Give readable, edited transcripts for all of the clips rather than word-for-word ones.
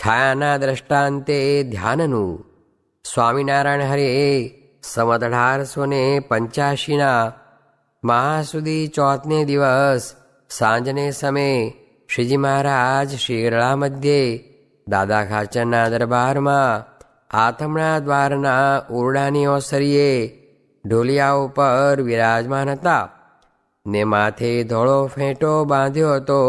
છાયાના દ્રષ્ટાંતે ધ્યાનનું. સ્વામિનારાયણ હરિએ સંવત 1885 મહાસુદી ચોથને દિવસ સાંજને સમયે શ્રીજી મહારાજ શિરળા મધ્યે દાદા ખાચરના દરબારમાં આથમણા દ્વારના ઓરડાની ઓસરીએ ઢોલિયા ઉપર વિરાજમાન હતા ને માથે ધોળો ફેંટો બાંધ્યો હતો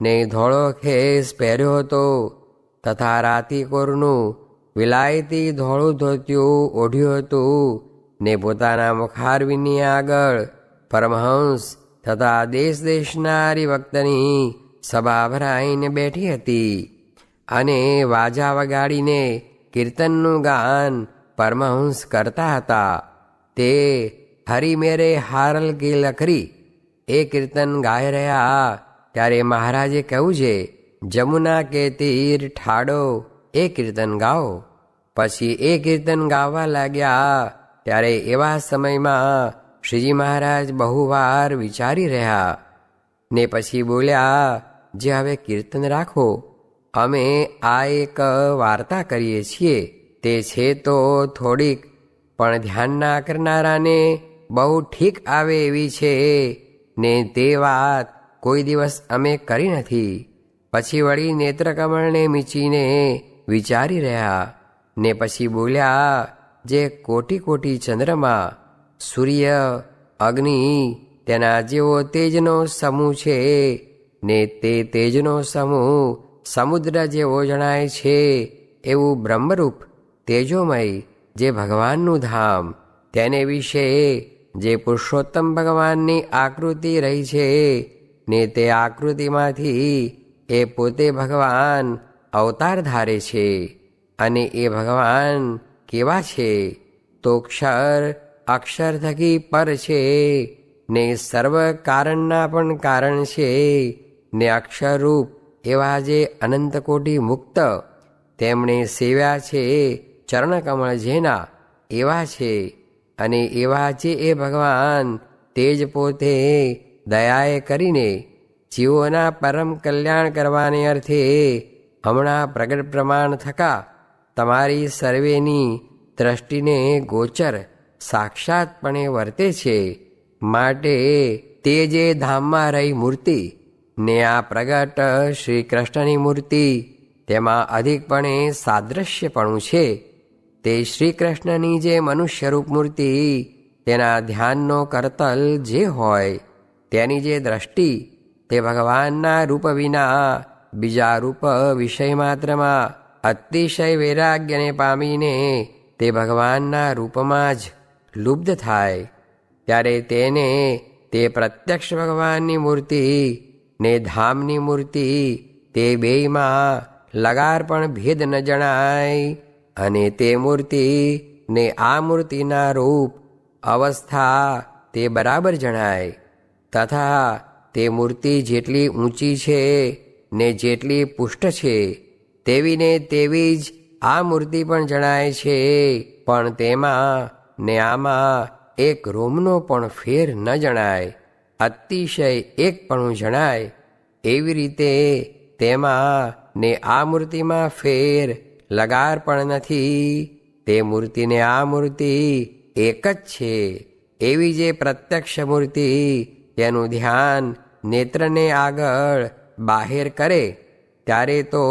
ને ધોળો ખેસ પહેર્યો હતો તથા રાતીકોરનું વિલાયતી ધોળું ધોતિયું ઓઢ્યું હતું ને પોતાના મુખારવિંદની આગળ પરમહંસ તથા દેશ દેશના હરિભક્તની સભા ભરાઈને બેઠી હતી અને વાજા વગાડીને કીર્તનનું ગાન પરમહંસ કરતા હતા. તે હરિ મેરે હારલ કી લખરી એ કીર્તન ગાઈ રહ્યા ત્યારે મહારાજે કહ્યું છે, જમુના કે તીર ઠાડો એ કીર્તન ગાઓ. પછી એ કીર્તન ગાવા લાગ્યા ત્યારે એવા સમયમાં શ્રીજી મહારાજ બહુવાર વિચારી રહ્યા ને પછી બોલ્યા, જે હવે કીર્તન રાખો, અમે આ એક વાર્તા કરીએ છીએ. તે છે તો થોડીક પણ ધ્યાનના કરનારાને બહુ ઠીક આવે એવી છે ને તે વાત કોઈ દિવસ અમે કરી નથી. પછી વળી નેત્રકમળને મીચીને વિચારી રહ્યા ને પછી બોલ્યા, જે કોટી કોટી ચંદ્રમાં સૂર્ય અગ્નિ તેના જેવો તેજનો સમૂહ છે ને તે તેજનો સમૂહ સમુદ્ર જેવો જણાય છે એવું બ્રહ્મરૂપ તેજોમય જે ભગવાનનું ધામ, તેને વિશે જે પુરુષોત્તમ ભગવાનની આકૃતિ રહી છે ને તે આકૃતિમાંથી એ પોતે ભગવાન અવતાર ધારે છે. અને એ ભગવાન કેવા છે તો અક્ષર થકી પર છે ને સર્વ કારણના પણ કારણ છે ને અક્ષરરૂપ એવા જે અનંતકોટી મુક્ત તેમણે સેવ્યા છે ચરણકમળ જેના એવા છે. અને એવા જે એ ભગવાન તે જ પોતે દયાએ કરીને જીવોના પરમ કલ્યાણ કરવાને અર્થે હમણાં પ્રગટ પ્રમાણ થકા તમારી સર્વેની દ્રષ્ટિને ગોચર સાક્ષાતપણે વર્તે છે. માટે તે જે ધામમાં રહી મૂર્તિ ને આ પ્રગટ શ્રી કૃષ્ણની મૂર્તિ તેમાં અધિકપણે સાદ્રશ્યપણું છે. તે શ્રી કૃષ્ણની જે મનુષ્યરૂપ મૂર્તિ તેના ધ્યાનનો કરતલ જે હોય તેની જે દ્રષ્ટિ તે ભગવાનના રૂપ વિના બીજા રૂપ વિષય માત્રમાં અતિશય વૈરાગ્યને પામીને તે ભગવાનના રૂપમાં જ લુબ્ધ થાય ત્યારે તેને તે પ્રત્યક્ષ ભગવાનની મૂર્તિ ને ધામની મૂર્તિ તે બેયમાં લગાર પણ ભેદ ન જણાય. અને તે મૂર્તિ ને આ મૂર્તિના રૂપ અવસ્થા તે બરાબર જણાય. તથા તે મૂર્તિ જેટલી ઊંચી છે ને જેટલી પુષ્ટ છે તેવી ને તેવી જ આ મૂર્તિ પણ જણાય છે. પણ તેમાં ને આમાં એક રોમનો પણ ફેર ન જણાય, અતિશય એકપણું જણાય. એવી રીતે તેમાં ને આ મૂર્તિમાં ફેર લગાર પણ નથી. તે મૂર્તિને આ મૂર્તિ એક જ છે. એવી જે પ્રત્યક્ષ મૂર્તિ તેનું ધ્યાન નેત્રને આગળ બાહેર કરે ત્યારે તો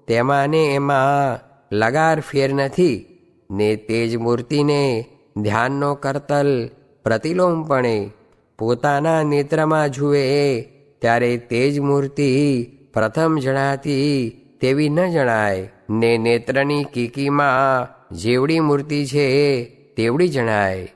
તેમાં ને એમાં લગાર ફેર નથી ને તે જ મૂર્તિને ધ્યાનનો કરતલ પ્રતિલોમપણે પોતાના નેત્રમાં જુએ ત્યારે તે જ મૂર્તિ પ્રથમ જણાતી તેવી ન જણાય ને નેત્રની કીકીમાં જેવડી મૂર્તિ છે તેવડી જણાય.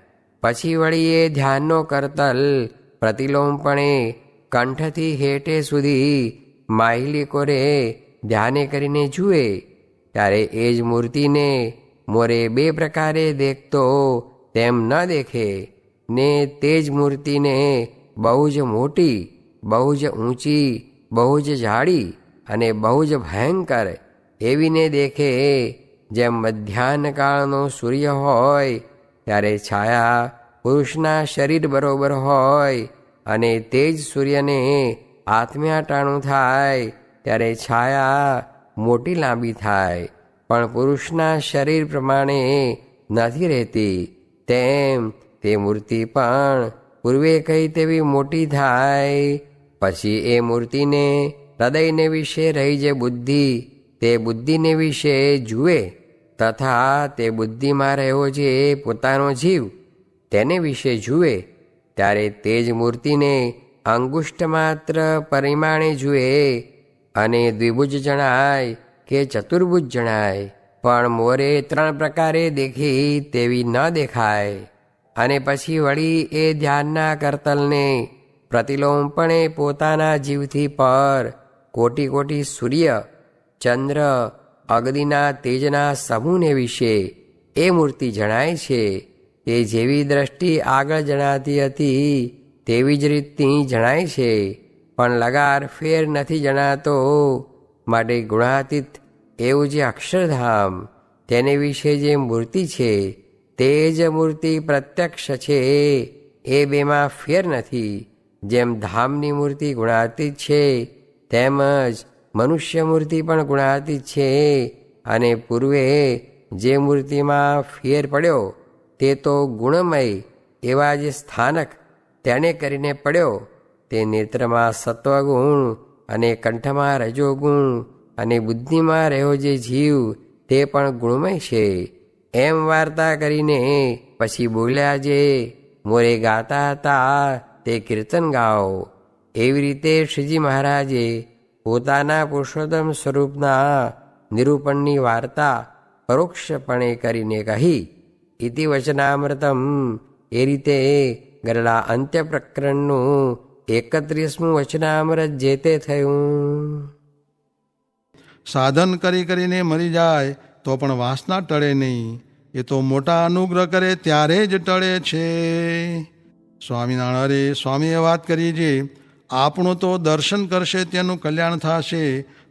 પછી વળી એ ધ્યાનનો કરતલ પ્રતિલોમપણે કંઠથી હેઠે સુધી માહિલી કોરે ધ્યાને કરીને જુએ ત્યારે એ જ મૂર્તિને મોરે બે પ્રકારે દેખતો તેમ ન દેખે ને તે જ મૂર્તિને બહુ જ મોટી, બહુ જ ઊંચી, બહુ જ જાડી અને બહુ જ ભયંકર એવીને દેખે. જેમ મધ્યાહન કાળનો સૂર્ય હોય ત્યારે છાયા પુરુષના શરીર બરોબર હોય અને તે જ સૂર્યને આત્મ્યાટાણું થાય ત્યારે છાયા મોટી લાંબી થાય, પણ પુરુષના શરીર પ્રમાણે નથી રહેતી, તેમ તે મૂર્તિ પણ પૂર્વે કહી તેવી મોટી થાય. પછી એ મૂર્તિને હૃદયને વિશે રહી જે બુદ્ધિ, તે બુદ્ધિને વિશે જુએ, તથા તે બુદ્ધિમાં રહ્યો જે પોતાનો જીવ, તેને વિશે જુએ, ત્યારે તે જ મૂર્તિને અંગુષ્ઠ માત્ર પરિમાણે જુએ, અને દ્વિભુજ જણાય કે ચતુર્ભુજ જણાય, પણ મોરે 3 પ્રકારે દેખી તેવી ન દેખાય. અને પછી વળી એ ધ્યાનના કરતલને પ્રતિલોમપણે પોતાના જીવથી પર કોટી કોટી સૂર્ય, ચંદ્ર, અગ્નિના તેજના સમૂહને વિશે એ મૂર્તિ જણાય છે. તે જેવી દ્રષ્ટિ આગળ જણાતી હતી તેવી જ રીતની જણાય છે, પણ લગાર ફેર નથી જણાતો. માટે ગુણાતીત એવું જે અક્ષરધામ, તેને વિશે જે મૂર્તિ છે તે જ મૂર્તિ પ્રત્યક્ષ છે, એ બેમાં ફેર નથી. જેમ ધામની મૂર્તિ ગુણાતીત છે, તેમજ મનુષ્ય મૂર્તિ પણ ગુણાતીત છે. અને પૂર્વે જે મૂર્તિમાં ફેર પડ્યો તે તો ગુણમય એવા જે સ્થાનક તેને કરીને પડ્યો, તે નેત્રમાં સત્વગુણ, અને કંઠમાં રજોગુણ, અને બુદ્ધિમાં રહ્યો જે જીવ તે પણ ગુણમય છે. એમ વાર્તા કરીને પછી બોલ્યા જે મોરે ગાતા હતા તે કીર્તન ગાઓ. એવી રીતે શ્રીજી મહારાજે પોતાના પુરુષોત્તમ સ્વરૂપના નિરૂપણની વાર્તા પરોક્ષપણે કરીને કહી. ઇતિ વચનામૃતમ. એ રીતે ગરડા અંત્ય પ્રકરણનું 31મું વચનામૃત જે તે થયું. સાધન કરી કરીને મરી જાય તો પણ વાસના ટળે નહીં, એ તો મોટા અનુગ્રહ કરે ત્યારે જ ટળે છે. સ્વામિનારાયણ હરે સ્વામીએ વાત કરી છે, આપણું તો દર્શન કરશે તેનું કલ્યાણ થશે,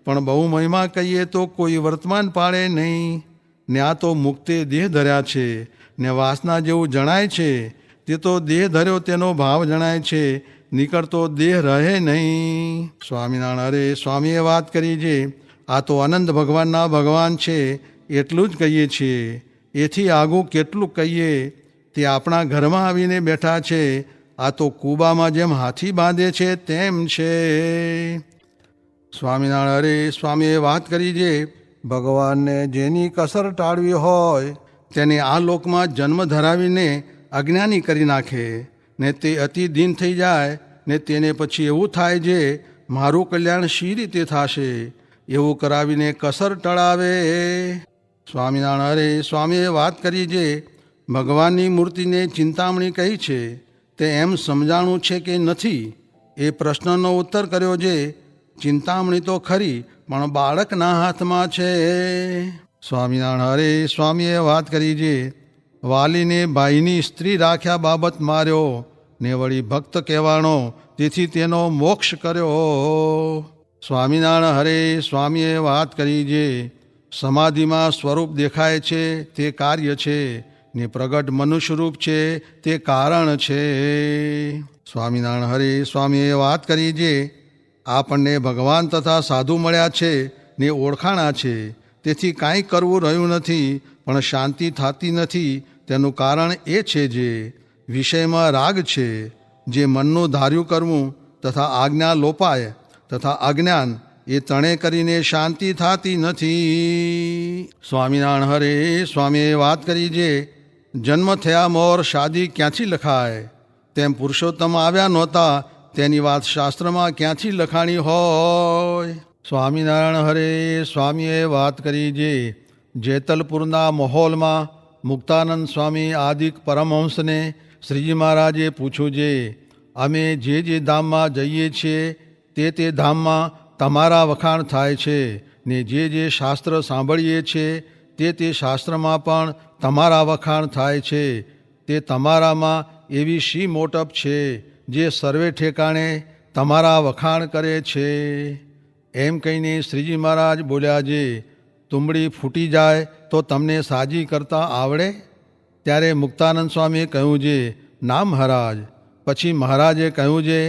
પણ બહુ મહિમા કહીએ તો કોઈ વર્તમાન પાડે નહીં. ને આ તો મુક્તે દેહ ધર્યા છે, ને વાસના જેવું જણાય છે, તે તો દેહ ધર્યો તેનો ભાવ જણાય છે, નીકળતો દેહ રહે નહીં. સ્વામિનારાયણ હરે સ્વામીએ વાત કરી છે, આ તો અનંત ભગવાનના ભગવાન છે એટલું જ કહીએ છીએ, એથી આગું કેટલું કહીએ. તે આપણા ઘરમાં આવીને બેઠા છે, આ તો કૂબામાં જેમ હાથી બાંધે છે તેમ છે. સ્વામિનારાયણ હરે સ્વામીએ વાત કરી છે, ભગવાનને જેની કસર ટાળવી હોય તેને આ લોકમાં જન્મ ધરાવીને અજ્ઞાની કરી નાખે, ને તે અતિ દીન થઈ જાય, ને તેને પછી એવું થાય છે મારું કલ્યાણ શી રીતે થશે, એવું કરાવીને કસર ટળાવે. સ્વામિનારાયણ હરે સ્વામીએ વાત કરી છે, ભગવાનની મૂર્તિને ચિંતામણી કહી છે, તે એમ સમજાણું છે કે નથી, એ પ્રશ્નનો ઉત્તર કર્યો છે. ચિંતામણી તો ખરી, પણ બાળકના હાથમાં છે. સ્વામિનારાયણ હરે સ્વામીએ વાત કરી છે, વાલીને ભાઈની સ્ત્રી રાખ્યા બાબત માર્યો, ને વળી ભક્ત કહેવાણો, તેથી તેનો મોક્ષ કર્યો. સ્વામિનારાયણ હરે સ્વામીએ વાત કરી છે, સમાધિમાં સ્વરૂપ દેખાય છે તે કાર્ય છે, ને પ્રગટ મનુષ્યરૂપ છે તે કારણ છે. સ્વામિનારાયણ હરે સ્વામીએ વાત કરી છે, આપણને ભગવાન તથા સાધુ મળ્યા છે ને ઓળખાણા છે, તેથી કાંઈ કરવું રહ્યું નથી, પણ શાંતિ થતી નથી. તેનું કારણ એ છે જે વિષયમાં રાગ છે, જે મનનું ધાર્યું કરવું તથા આજ્ઞા લોપાય તથા અજ્ઞાન, એ ત્રણે કરીને શાંતિ થતી નથી. સ્વામિનારાયણ હરે સ્વામીએ વાત કરી છે, જન્મ થયા મોર શાદી ક્યાંથી લખાય, તેમ પુરુષોત્તમ આવ્યા નહોતા તેની વાત શાસ્ત્રમાં ક્યાંથી લખાણી હોય. સ્વામિનારાયણ હરે સ્વામીએ વાત કરી છે, જેતલપુરના માહોલમાં મુક્તાનંદ સ્વામી આદિક પરમહંસને શ્રીજી મહારાજે પૂછ્યું છે, અમે જે ધામમાં જઈએ છીએ તે ધામમાં તમારા વખાણ થાય છે, ને જે શાસ્ત્ર સાંભળીએ છીએ તે શાસ્ત્રમાં પણ તમારા વખાણ થાય છે. તે તમારામાં એવી શી મોટપ છે જે સર્વે ઠેકાણે તમારા વખાણ કરે છે. એમ કહીને શ્રીજી મહારાજ બોલ્યા છે, તુંબડી ફૂટી જાય તો તમને સાજી કરતા આવડે? ત્યારે મુક્તાનંદ સ્વામીએ કહ્યું છે, ના મહારાજ. પછી મહારાજે કહ્યું છે,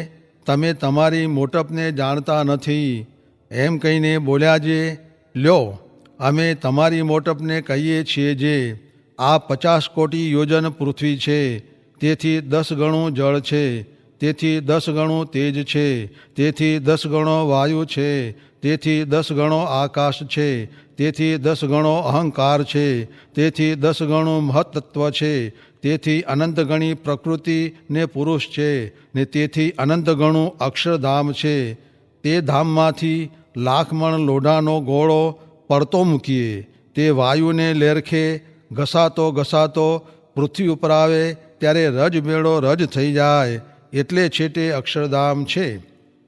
તમે તમારી મોટપને જાણતા નથી. એમ કહીને બોલ્યા છે, લ્યો, અમે તમારી મોટપને કહીએ છીએ જે આ 50 કોટી યોજન પૃથ્વી છે, તેથી 10 ગણું જળ છે, તેથી 10 ગણું તેજ છે, તેથી 10 ગણો વાયુ છે, તેથી 10 ગણો આકાશ છે, તેથી 10 ગણો અહંકાર છે, તેથી 10 ગણું મહત્તત્વ છે, તેથી અનંત ગણી પ્રકૃતિ ને પુરુષ છે, ને તેથી અનંત ગણું અક્ષરધામ છે. તે ધામમાંથી 1,00,000 મણ લોઢાનો ગોળો પડતો મૂકીએ, તે વાયુને લેરખે ઘસાતો ઘસાતો પૃથ્વી ઉપર આવે ત્યારે રજ મેળો રજ થઈ જાય, એટલે છેટે અક્ષરધામ છે.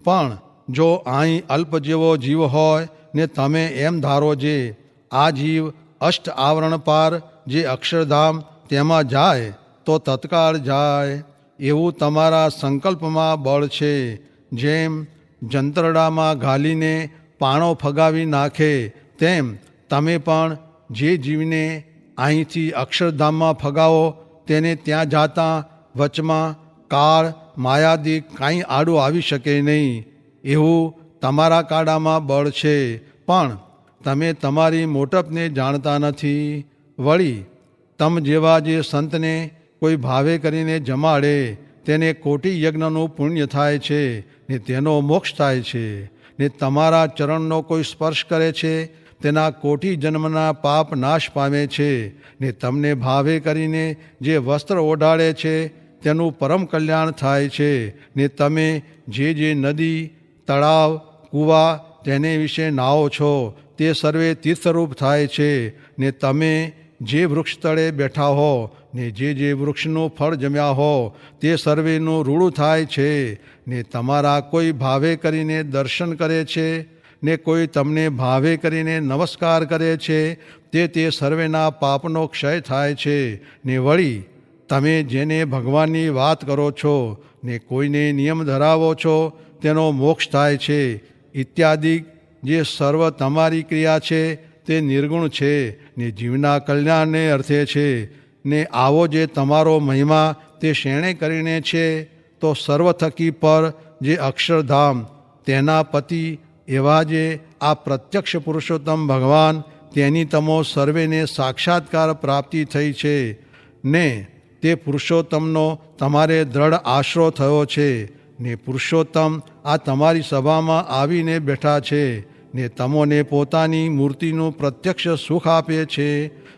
પણ જો અહીં અલ્પ જેવો જીવ હોય ને તમે એમ ધારો જે આ જીવ અષ્ટ આવરણ પાર જે અક્ષરધામ તેમાં જાય તો તત્કાળ જાય. એવું તમારા સંકલ્પમાં બળ છે. જેમ જંતરડામાં ઘાલીને પાણો ફગાવી નાખે તેમ તમે પણ જે જીવને અહીંથી અક્ષરધામમાં ફગાવો તેને ત્યાં જાતા વચમાં કાળ માયાદિક કાંઈ આડું આવી શકે નહીં. એવું તમારા કાળામાં બળ છે, પણ તમે તમારી મોટપને જાણતા નથી. વળી તમ જેવા જે સંતને કોઈ ભાવે કરીને જમાડે તેને કોટી યજ્ઞનું પુણ્ય થાય છે ને તેનો મોક્ષ થાય છે. ને તમારા ચરણનો કોઈ સ્પર્શ કરે છે તેના કોટી જન્મના પાપ નાશ પામે છે. ને તમને ભાવે કરીને જે વસ્ત્ર ઓઢાડે છે તેનું પરમ કલ્યાણ થાય છે. ને તમે જે નદી તળાવ કૂવા તેને વિશે નાઓ છો તે સર્વે તીર્થરૂપ થાય છે. ને તમે જે વૃક્ષ તળે બેઠા હો ને જે વૃક્ષનું ફળ જમ્યા હો તે સર્વેનું રૂડું થાય છે. ને તમારા કોઈ ભાવે કરીને દર્શન કરે છે ને કોઈ તમને ભાવે કરીને નમસ્કાર કરે છે તે સર્વેના પાપનો ક્ષય થાય છે. ને વળી તમે જેને ભગવાનની વાત કરો છો ને કોઈને નિયમ ધરાવો છો તેનો મોક્ષ થાય છે. ઇત્યાદિ જે સર્વ તમારી ક્રિયા છે તે નિર્ગુણ છે ને જીવના કલ્યાણને અર્થે છે. ને આવો જે તમારો મહિમા તે શેણે કરીને છે તો સર્વ થકી પર જે અક્ષરધામ તેના પતિ એવા જે આ પ્રત્યક્ષ પુરુષોત્તમ ભગવાન તેની તમો સર્વેને સાક્ષાત્કાર પ્રાપ્તિ થઈ છે. ને તે પુરુષોત્તમનો તમારે દ્રઢ આશરો થયો છે. ને પુરુષોત્તમ આ તમારી સભામાં આવીને બેઠા છે ને તમોને પોતાની મૂર્તિનું પ્રત્યક્ષ સુખ આપે છે.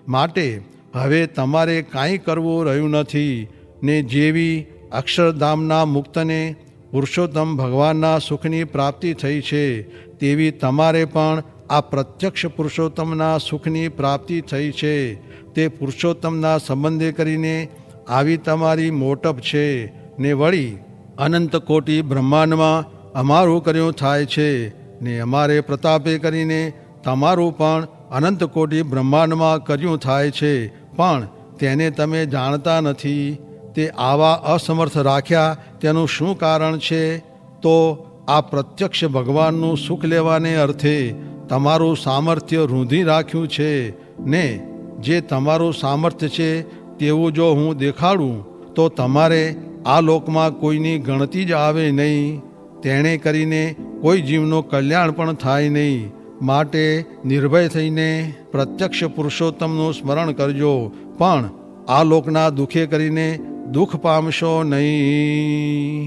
માટે હવે તમારે કાંઈ કરવું રહ્યું નથી. ને જેવી અક્ષરધામના મુક્તને પુરુષોત્તમ ભગવાનના સુખની પ્રાપ્તિ થઈ છે તેવી તમારે પણ આ પ્રત્યક્ષ પુરુષોત્તમના સુખની પ્રાપ્તિ થઈ છે. તે પુરુષોત્તમના સંબંધે કરીને આવી તમારી મોટપ છે. ને વળી અનંત કોટી બ્રહ્માંડમાં અમારું કર્યું થાય છે. ને અમારે પ્રતાપે કરીને તમારું પણ અનંત કોટી બ્રહ્માંડમાં કર્યું થાય છે, પણ તેને તમે જાણતા નથી. તે આવા અસમર્થ રાખ્યા તેનું શું કારણ છે? તો આ પ્રત્યક્ષ ભગવાનનું સુખ લેવાને અર્થે તમારું સામર્થ્ય રૂંધી રાખ્યું છે. ને જે તમારું સામર્થ્ય છે તેવું જો હું દેખાડું તો તમારે આ લોકમાં કોઈની ગણતી જ આવે નહીં. તેણે કરીને કોઈ જીવનું કલ્યાણ પણ થાય નહીં. માટે નિર્ભય થઈને પ્રત્યક્ષ પુરુષોત્તમનું સ્મરણ કરજો, પણ આ લોકના દુઃખે કરીને દુઃખ પામશો નહીં.